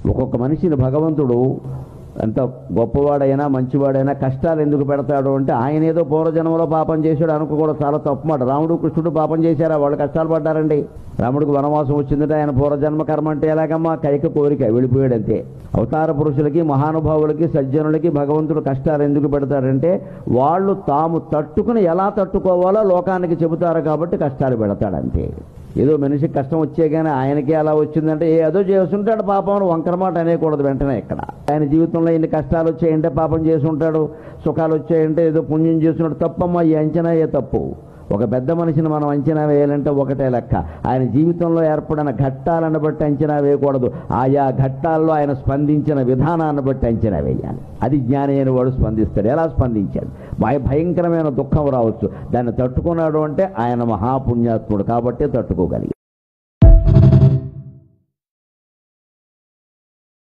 ఒక్కొక్క మనిషిని భగవంతుడు ఎంత గొప్పవాడైనా మంచివాడైనా కష్టాలు ఎందుకు పెడతాడు అంటే ఆయన ఏదో పూర్వజన్మలో పాపం చేశాడు అనుకో కూడా చాలా తప్పు మాట. రాముడు కృష్ణుడు పాపం చేశారా? వాళ్ళు కష్టాలు పడ్డారండి. రాముడికి వనవాసం వచ్చిందంటే ఆయన పూర్వజన్మ కర్మ అంటే ఎలాగమ్మా? కైక కోరిక వెళ్ళిపోయాడు అంతే. అవతార పురుషులకి, మహానుభావులకి, సజ్జనులకి భగవంతుడు కష్టాలు ఎందుకు పెడతాడంటే వాళ్ళు తాము తట్టుకుని ఎలా తట్టుకోవాలో లోకానికి చెబుతారు కాబట్టి కష్టాలు పెడతాడంతే. ఏదో మనిషికి కష్టం వచ్చే కానీ ఆయనకి అలా వచ్చిందంటే ఏదో చేస్తుంటాడు పాపం వంకర మాట అనేకూడదు వెంటనే. ఇక్కడ ఆయన జీవితంలో ఇన్ని కష్టాలు వచ్చాయంటే పాపం చేసి ఉంటాడు, సుఖాలు వచ్చాయంటే ఏదో పుణ్యం చేస్తున్నాడు. తప్పమ్మా, ఈ అంచనాయే తప్పు. ఒక పెద్ద మనిషిని మనం అంచనా వేయాలంటే ఒకటే లెక్క, ఆయన జీవితంలో ఏర్పడిన ఘట్టాలను బట్టి అంచనా వేయకూడదు, ఆయా ఘట్టాల్లో ఆయన స్పందించిన విధానాన్ని బట్టి అంచనా వేయాలి. అది జ్ఞాని అయిన వాడు స్పందిస్తాడు. ఎలా స్పందించాడు? భయంకరమైన దుఃఖం రావచ్చు, దాన్ని తట్టుకున్నాడు అంటే ఆయన మహాపుణ్యాత్ముడు కాబట్టి తట్టుకోగలిగాడు.